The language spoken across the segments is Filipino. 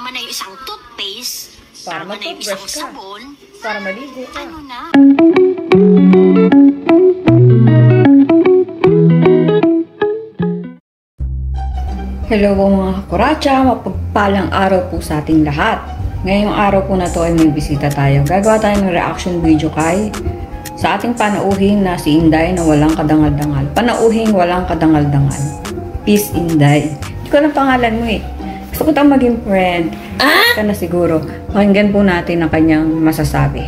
Tama na yung isang toothpaste. Para Tama na yung isang mag-toothbrush ka. sabon. Para maligo ka. Ano na? Hello po mga kakuratsa, mapagpalang araw po sa ating lahat. Ngayong araw po na to ay may bisita tayo. Gagawa tayo ng reaction video kay sa ating panauhin na si Inday na walang kadangal-dangal. Panauhin walang kadangal-dangal. Peace, Inday. Hindi ko alam pangalan mo eh. Gusto ko tayong maging friend. Ka na siguro. Pakinggan po natin ang kanyang masasabi.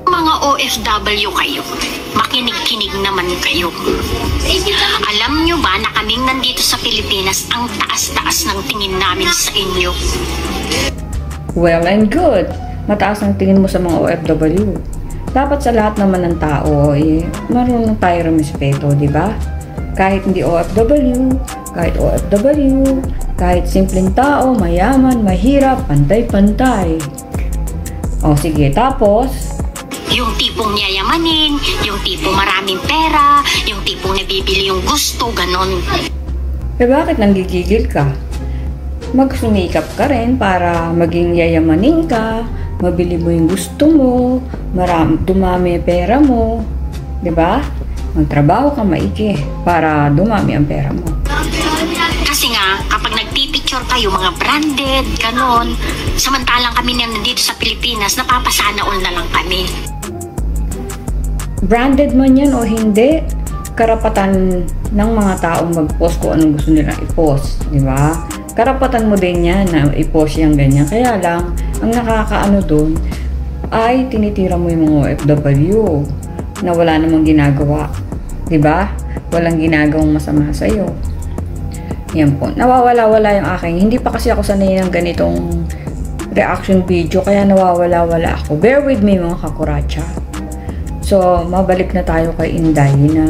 Mga OFW kayo, makinig-kinig naman kayo. Alam nyo ba na kaming nandito sa Pilipinas ang taas-taas ng tingin namin sa inyo? Well and good. Mataas ang tingin mo sa mga OFW. Dapat sa lahat naman ng tao, marunong tayo rumispeto, di ba? Kahit hindi OFW, kahit OFW, kahit simpleng tao, mayaman, mahirap, pantay-pantay. O sige, tapos Yung tipong yayamanin, yung tipong maraming pera, yung tipong nabibili yung gusto, ganon. bakit nanggigigil ka? Magsumikap ka rin para maging yayamanin ka, mabili mo yung gusto mo, dumami ang pera mo, di ba? Magtrabaho ka maigi para dumami ang pera mo. Kasi nga, kapag nagpipicture kayo, mga branded, ganon, samantalang kami na nandito sa Pilipinas, napapasana all na lang kami. Branded man yan o hindi, karapatan ng mga taong mag-post kung anong gusto nilang i-post, di ba? Karapatan mo din yan na i-post yung ganyan. Kaya lang, ang nakakaano dun ay tinitira mo yung mga OFW na wala namang ginagawa, di ba? Walang ginagawang masama sa'yo. Yan po. Nawawala-wala yung aking. Hindi pa kasi ako sanay ng ganitong reaction video, kaya nawawala-wala ako. Bear with me mga kakuratsa. So, mabalik na tayo kay Inday na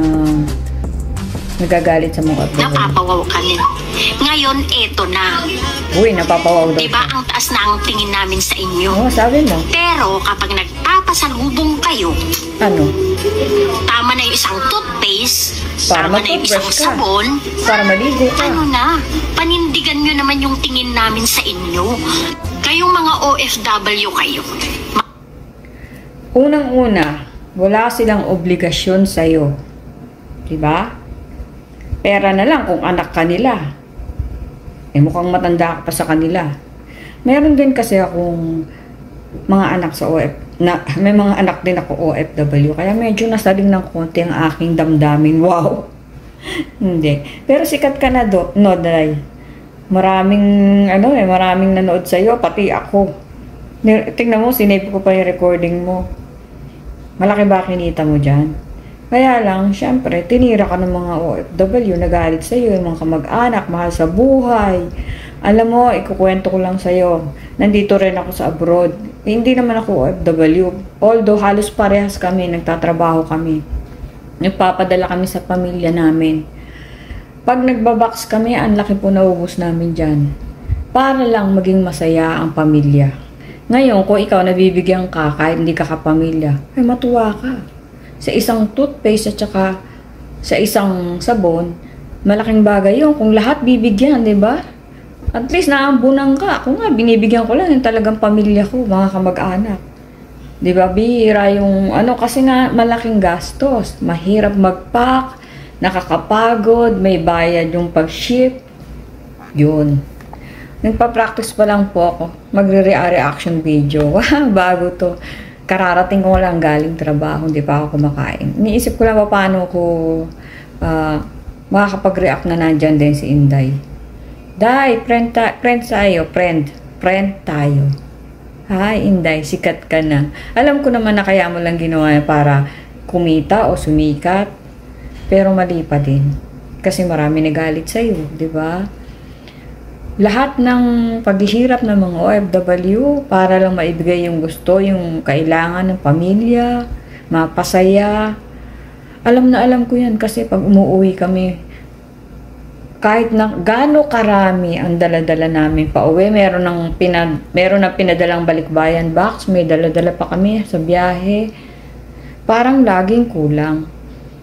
nagagalit sa mga OFW. Napapawaw kami. Ngayon, eto na. Uy, napapawaw daw. Diba ang taas na ang tingin namin sa inyo? Oo, sabi mo. Pero kapag nagpapasalubong kayo, Ano? tama na yung isang toothpaste, Para tama na yung isang mag-toothbrush ka. sabon, Para maligo ka. ano na, panindigan nyo naman yung tingin namin sa inyo. Kayong mga OFW kayo. Unang-una, wala silang obligasyon sa'yo. Diba? Pera na lang kung anak ka nila. Mukhang matanda ka pa sa kanila. Meron din kasi akong mga anak sa may mga anak din ako OFW. Kaya medyo nasaling ng konti ang aking damdamin. Wow! Hindi. Pero sikat ka na no, Day. Maraming nanood sa'yo, pati ako. Tingnan mo, sinave ko pa yung recording mo. Malaki ba kinita mo dyan? Kaya lang, syempre, tinira ka ng mga OFW, nagalit sa'yo, yung mga kamag-anak, mahal sa buhay. Alam mo, ikukwento ko lang sa'yo, nandito rin ako sa abroad. Hindi naman ako OFW, although halos parehas kami, nagtatrabaho kami. Nagpapadala kami sa pamilya namin. Pag nagbabox kami, ang laki po naubos namin dyan. Para lang maging masaya ang pamilya. Ngayon, kung ikaw nabibigyan ka kahit hindi ka kapamilya, ay matuwa ka. Sa isang toothpaste at saka sa isang sabon, malaking bagay yun. Kung lahat bibigyan, di ba? At least naambunan ka. Ako nga, binibigyan ko lang yung talagang pamilya ko, mga kamag-anak. Di ba? Bihira yung kasi nga malaking gastos. Mahirap mag-pack, nakakapagod, may bayad yung pag-ship. Yun. Nagpa-practice pa lang po ako. Magre-reaction video. Wow, bago to. Kararating ko lang galing trabaho. Hindi pa ako kumakain. Iniisip ko lang paano ko makakapag-react na nandyan din si Inday. Day, friend tayo. Friend tayo. Hi, Inday. Sikat ka na. Alam ko naman na kaya mo lang ginawa para kumita o sumikat. Pero mali pa din. Kasi marami nagalit sa'yo. Diba? Lahat ng paghihirap ng mga OFW para lang maibigay yung gusto, yung kailangan ng pamilya, mapasaya. Alam na alam ko yan kasi pag umuwi kami, kahit na gaano karami ang dala-dala namin pa uwi, meron na pinadalang balikbayan box, may dala-dala pa kami sa biyahe. Parang laging kulang.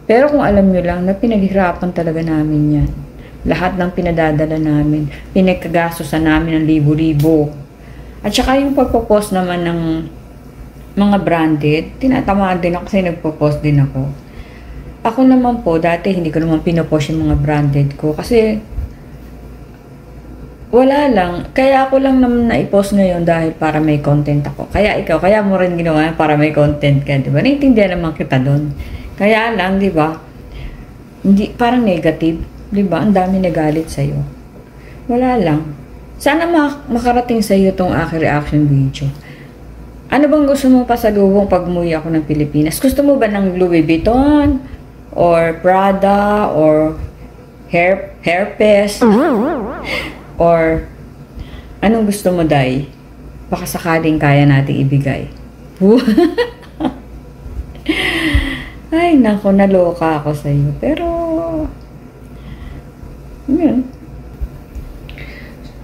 Pero kung alam nyo lang na pinaghirapan talaga namin yan. Lahat ng pinadadala namin, pinagkagastosan namin ng libo-libo. At saka yung pagpo-post naman ng mga branded, tinatamaan din ako kasi nagpo-post din ako. Ako naman po, dati hindi ko naman pinopost yung mga branded ko kasi wala lang. Kaya ako lang naman na-post ngayon dahil para may content ako. Kaya ikaw, kaya mo rin ginawa para may content ka, di ba? Naintindihan naman kita doon. Kaya lang, di ba? Hindi, parang negative. Di ba? Ang dami nagalit sa'yo. Wala lang. Sana makarating sa'yo tong aking reaction video. Ano bang gusto mo pasalubong pag umuwi ako ng Pilipinas? Gusto mo ba ng Louis Vuitton? Or Prada? Or Herpes? Or anong gusto mo, Day? Baka sakaling kaya nating ibigay. Ay, nako, naloka ako sa iyo. Pero, yun.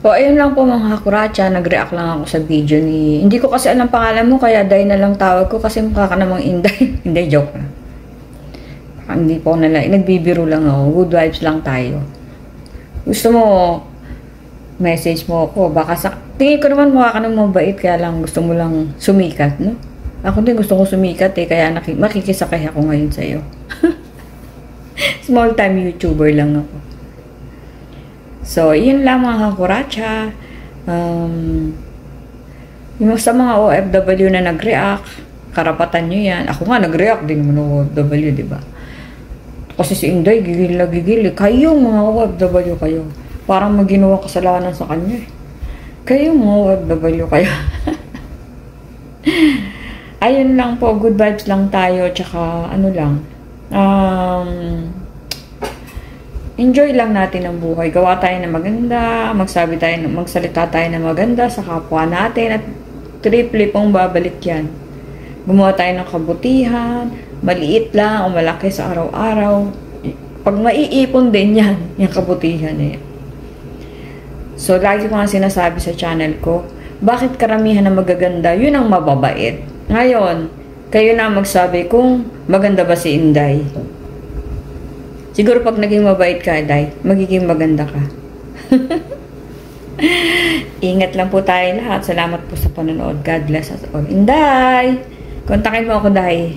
So, ayun lang po mga Hakuratsa. Nag-react lang ako sa video ni... Hindi ko kasi alam pangalan mo, kaya Day na lang tawag ko kasi mukha ka namang Inday. Hindi, joke na. Hindi po nagbibiro lang ako. Good vibes lang tayo. Gusto mo... message mo ako, baka tingin ko naman mukha ka nang mabait, kaya lang gusto mo lang sumikat, no? Ako din gusto ko sumikat kaya makikisakay ako ngayon sa'yo. Small time YouTuber lang ako. So, yun lang mga Hakuratsa. Yung sa mga OFW na nag-react, karapatan nyo yan. Ako nga nag-react din naman OFW, di ba? Kasi si Inday, gigil na gigil. Kayong mga OFW kayo. Parang maginawa kasalanan sa kanya. Kayo mo, OFW kayo. Ayun lang po, good vibes lang tayo. Tsaka, ano lang. Enjoy lang natin ang buhay. Gawa tayo na maganda. Magsalita tayo na maganda sa kapwa natin. At triple pong babalik yan. Gumawa tayo ng kabutihan. Maliit lang o malaki sa araw-araw. Pag maiipon din yan, yung kabutihan eh. So, lagi ko nga sinasabi sa channel ko, bakit karamihan na magaganda, yun ang mababait. Ngayon, kayo na magsabi kung maganda ba si Inday. Siguro pag naging mabait ka, Inday, magiging maganda ka. Ingat lang po tayo lahat. Salamat po sa panonood. God bless us all. Inday! Kontakin mo ako, Day.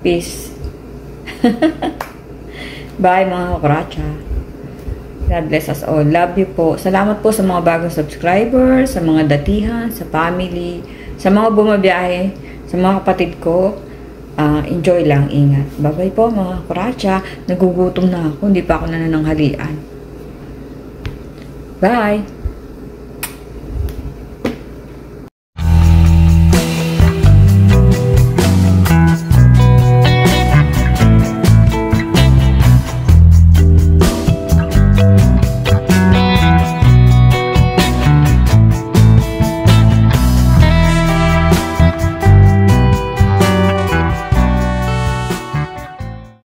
Peace. Bye, mga Hakuratsa. God bless us all. Love you po. Salamat po sa mga bagong subscribers, sa mga datihan, sa family, sa mga bumabiyahe, sa mga kapatid ko. Enjoy lang, ingat. Bye-bye po mga Hakuratsa. Nagugutom na ako. Hindi pa ako nanananghalian. Bye!